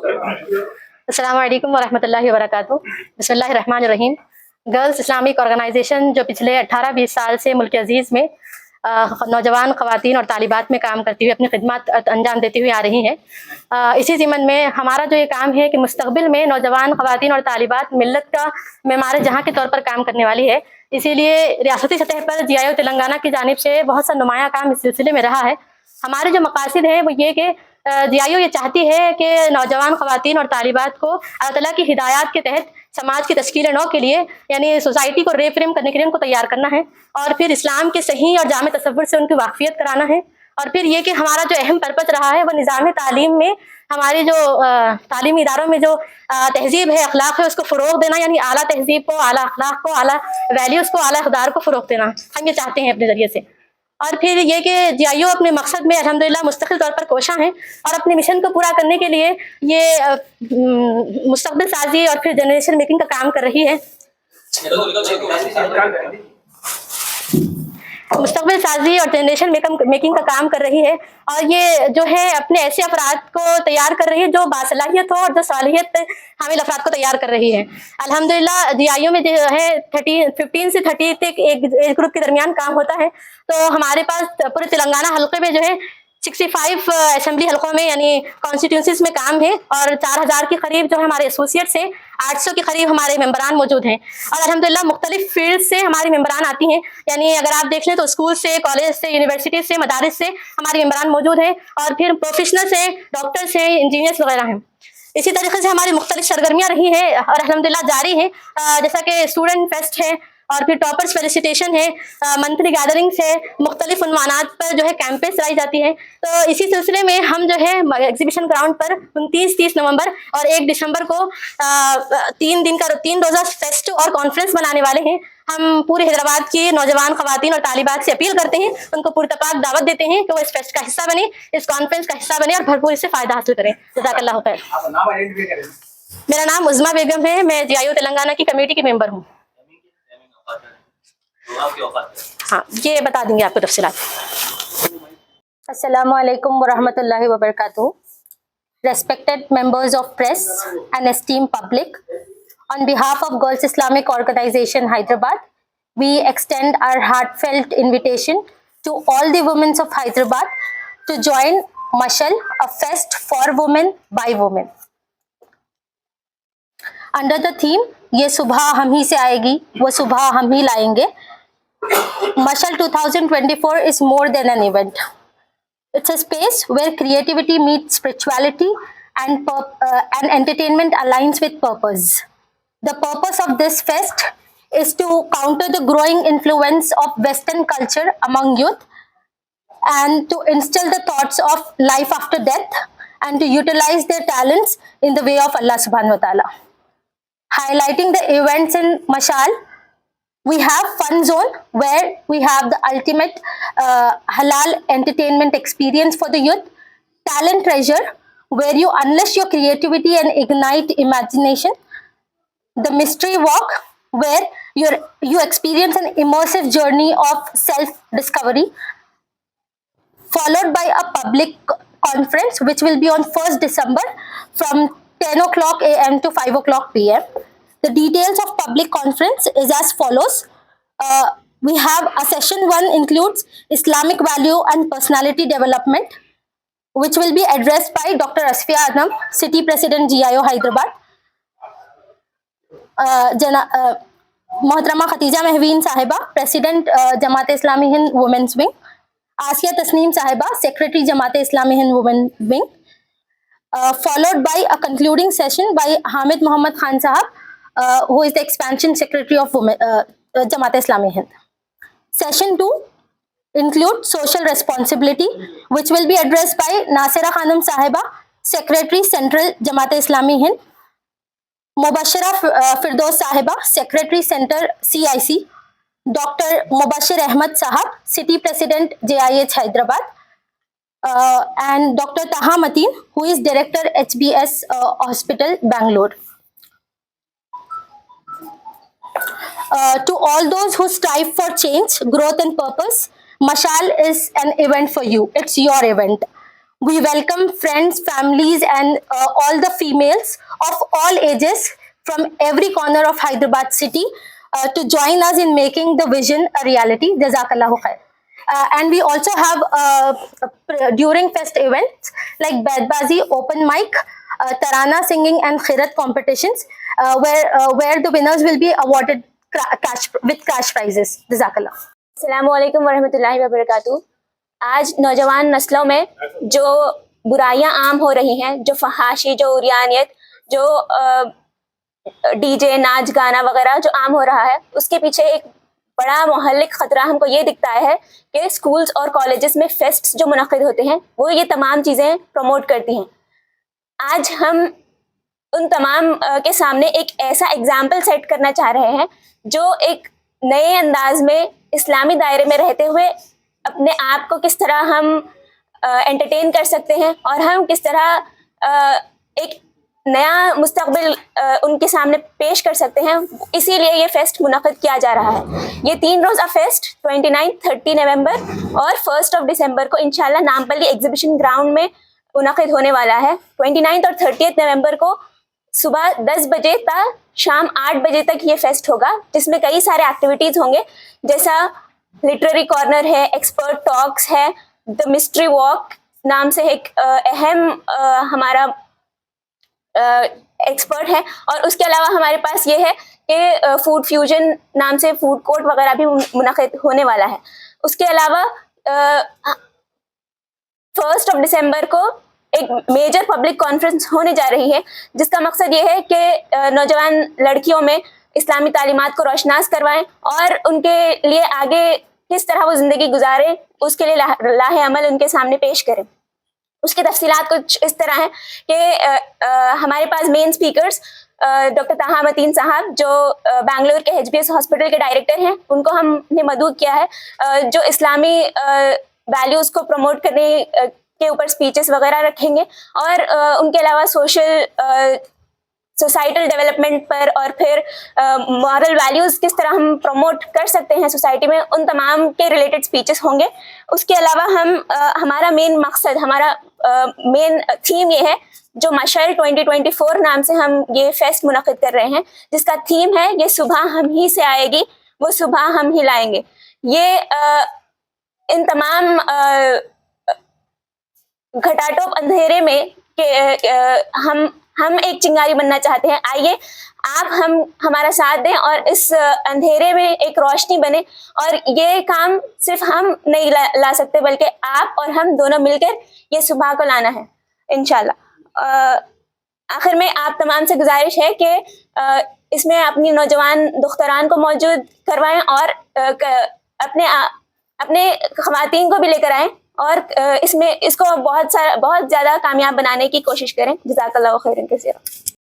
अस्सलाम वालेकुम वरहमतुल्लाहि वबरकातुहू। बिस्मिल्लाहिर्रहमानिर्रहीम। गर्ल्स इस्लामिक ऑर्गेनाइजेशन जो पिछले 18-20 साल से मुल्क अजीज़ में नौजवान ख़वातीन और तालिबात में काम करती हुई अपनी खिदमत अंजाम देती हुई आ रही हैं। इसी ज़िम्मन में हमारा जो ये काम है कि मुस्तक़बिल में नौजवान ख़वातीन और तालिबात मिल्लत का मेमार जहाँ के तौर पर काम करने वाली है, इसीलिए रियासती सतह पर GIO तेलंगाना की जानिब से बहुत सा नुमाया काम इस सिलसिले में रहा है। हमारे जो मकासद हैं वो ये कि GIO ये चाहती है कि नौजवान ख़वातीन और तालिबात को अल्लाह ताला की हिदायत के तहत समाज की तश्कील नौ के लिए यानी सोसाइटी को रेफ्रेम करने के लिए उनको तैयार करना है और फिर इस्लाम के सही और जामे तसव्वुर से उनकी वाक़फ़ियत कराना है। और फिर ये कि हमारा जो अहम पर्पज़ रहा है वो निज़ाम तालीम में हमारी जो तालीमी इदारों में जो तहज़ीब है, अखलाक है, उसको फ़रोग़ देना, यानी आला तहज़ीब को, आला अखलाक को, आला वैल्यूज़ को, आला इक़दार को फ़रोग़ देना हम ये चाहते हैं अपने ज़रिए से। और फिर ये कि GIO अपने मकसद में अल्हम्दुलिल्लाह मुस्तक़िल तौर पर कोशा हैं और अपने मिशन को पूरा करने के लिए ये मुस्तक़बिल साज़ी और फिर जनरेशन मेकिंग का काम कर रही है। मुस्तक़बिल साज़ी और जनरेशन मेकिंग का काम कर रही है और ये जो है अपने ऐसे अफराद को तैयार कर रही है जो बासलाहियत हो और जो सालियत हामिल अफराद को तैयार कर रही है। अल्हम्दुलिल्लाह GIO में जो है 15 से 30 तक एक एज ग्रुप के दरमियान काम होता है। तो हमारे पास पूरे तेलंगाना हल्के में जो है 65 असेंबली हल्कों में यानी कॉन्स्टिट्यूंसीज में काम है और 4000 के करीब जो है हमारे एसोसिएट्स हैं, 800 के करीब हमारे मेंबरान मौजूद हैं और अल्हम्दुलिल्लाह मुख्तलिफ फील्ड से हमारी मेंबरान आती हैं। यानी अगर आप देख लें तो स्कूल से, कॉलेज से, यूनिवर्सिटी से, मदारिस से हमारी मेंबरान मौजूद हैं और फिर प्रोफेशनल्स हैं, डॉक्टर्स हैं, इंजीनियर्स वगैरह हैं। इसी तरीके से हमारी मुख्तलिफ सरगर्मियाँ रही हैं और अल्हम्दुलिल्लाह जारी हैं, जैसा कि स्टूडेंट फेस्ट है और फिर टॉपर्स फेलिसिटेशन है, मंथली गैदरिंग्स है, मुख्तलिफ उन्वानात पर जो है कैंपेस चलाई जाती है। तो इसी सिलसिले में हम जो है एग्जीबिशन ग्राउंड पर 29-30 नवंबर और 1 दिसंबर को 3 रोज़ा फेस्ट और कॉन्फ्रेंस बनाने वाले हैं। हम पूरे हैदराबाद की नौजवान ख़वातीन और तालिबात से अपील करते हैं, उनको पुरतपाक दावत देते हैं कि वो इस फेस्ट का हिस्सा बने, इस कॉन्फ्रेंस का हिस्सा बने और भरपूर इससे फ़ायदा हासिल करें। जज़ाकल्लाह खैर। मेरा नाम उज़्मा बेगम है, मैं GIO तेलंगाना की कमेटी की मेंबर हूँ। हाँ, ये बता देंगे आपको तफसीलात। Assalamu alaikum wa rahmatullahi wa barakatuh. Respected members of press and esteemed public, on behalf of Girls Islamic Organization Hyderabad, we extend our heartfelt invitation to all the women of Hyderabad to join Mashal, a fest for women by women. Under the theme, ये सुबह हम ही से आएगी, वो सुबह हम ही लाएंगे, Mashal 2024 is more than an event. It's a space where creativity meets spirituality and entertainment aligns with purpose. The purpose of this fest is to counter the growing influence of Western culture among youth and to instill the thoughts of life after death and to utilize their talents in the way of Allah subhanahu wa ta'ala. Highlighting the events in Mashal, we have Fun Zone, where we have the ultimate halal entertainment experience for the youth. Talent Treasure, where you unleash your creativity and ignite imagination. The Mystery Walk, where you experience an immersive journey of self-discovery. Followed by a public conference, which will be on 1st December from 10 o'clock a.m. to 5 o'clock p.m. The details of public conference is as follows. We have a session 1 includes Islamic value and personality development, which will be addressed by Dr. Asfia Adam, City President GIO Hyderabad. Mohatrama Khatija Mehveen Sahiba, President Jamaat-e-Islami Hind Women's Wing. Asiya Tasneem Sahiba, Secretary Jamaat-e-Islami Hind Women Wing. Followed by a concluding session by Hamid Muhammad Khan Sahab, who is the Expansion Secretary of Jamaat-e-Islami Hind. Session 2 includes Social Responsibility, which will be addressed by Nasira Khanum Sahiba, Secretary Central Jamaat-e-Islami Hind. Mubashira Firdaus Sahiba, Secretary Center CIC. Dr. Mubashir Ahmad Sahab, City President JIH Hyderabad. And Dr. Taha Mateen, who is Director HBS Hospital, Bangalore. To all those who strive for change, growth and purpose, Mashal is an event for you. It's your event. We welcome friends, families, and all the females of all ages from every corner of Hyderabad city to join us in making the vision a reality. Jazakallahu khair. And we also have during fest events like Badbazi, open mic, Tarana singing, and Khirat competitions, where the winners will be awarded cash prizes. Jazakallah. अस्सलामुअलैकुम वरहमतुल्लाहि वबरकातुहू। आज नौजवान नस्लों में जो बुराइयां आम हो रही हैं, जो फहाशी, जो उरियानियत, जो डीजे, नाच गाना वगैरह जो आम हो रहा है, उसके पीछे एक बड़ा मुहल्लिक खतरा हमको ये दिखता है कि स्कूल्स और कॉलेजेस में फेस्ट्स जो मुनक़िद होते हैं वो ये तमाम चीज़ें प्रमोट करती हैं। आज हम उन तमाम के सामने एक ऐसा एग्जाम्पल सेट करना चाह रहे हैं जो एक नए अंदाज में इस्लामी दायरे में रहते हुए अपने आप को किस तरह हम एंटरटेन कर सकते हैं और हम किस तरह एक नया मुस्तकबिल उनके सामने पेश कर सकते हैं। इसीलिए ये फेस्ट मुनक़िद किया जा रहा है। ये 3 रोज़ा फेस्ट 29, 30 नवंबर और 1 दिसंबर को इंशाल्लाह नामपल्ली एग्जीबिशन ग्राउंड में मुनक़िद होने वाला है। 29 और 30 नवंबर को सुबह 10 बजे तक शाम 8 बजे तक ये फेस्ट होगा, जिसमें कई सारे एक्टिविटीज़ होंगे, जैसा लिटरेरी कॉर्नर है, एक्सपर्ट टॉक्स है, द मिस्ट्री वॉक नाम से एक अहम हमारा एक्सपर्ट है, और उसके अलावा हमारे पास ये है कि फूड फ्यूजन नाम से फूड कोर्ट वगैरह भी मुनक़िद होने वाला है। उसके अलावा 1 दिसंबर को एक मेजर पब्लिक कॉन्फ्रेंस होने जा रही है, जिसका मकसद ये है कि नौजवान लड़कियों में इस्लामी तालीमात को रोशनास करवाएं और उनके लिए आगे किस तरह वो ज़िंदगी गुजारें उसके लिए लाहे अमल उनके सामने पेश करें। उसकी तफसीलात कुछ इस तरह हैं कि हमारे पास मेन स्पीकर्स डॉक्टर ताहा मतीन साहब जो बेंगलोर के HBS हॉस्पिटल के डायरेक्टर हैं, उनको हमने मदऊ किया है, जो इस्लामी वैल्यूज़ को प्रमोट करने के ऊपर स्पीचेस वगैरह रखेंगे, और उनके अलावा सोसाइटल डेवलपमेंट पर और फिर मॉरल वैल्यूज़ किस तरह हम प्रमोट कर सकते हैं सोसाइटी में, उन तमाम के रिलेटेड स्पीचेस होंगे। उसके अलावा हमारा मेन मकसद, हमारा मेन थीम ये है, जो मशाइल 2024 नाम से हम ये फेस्ट मुनक़िद कर रहे हैं, जिसका थीम है ये सुबह हम ही से आएगी, वो सुबह हम ही लाएंगे। ये इन तमाम घटाटोप अंधेरे में हम एक चिंगारी बनना चाहते हैं। आइए आप हमारा साथ दें और इस अंधेरे में एक रोशनी बने, और ये काम सिर्फ हम नहीं ला सकते, बल्कि आप और हम दोनों मिलकर ये सुबह को लाना है इंशाल्लाह। आखिर में आप तमाम से गुजारिश है कि इसमें अपनी नौजवान दुख्तरान को मौजूद करवाएं और अपने ख़वातीन को भी लेकर आएं और इसको बहुत ज़्यादा कामयाब बनाने की कोशिश करें। जज़ाकल्लाहु खैरन कसीरा।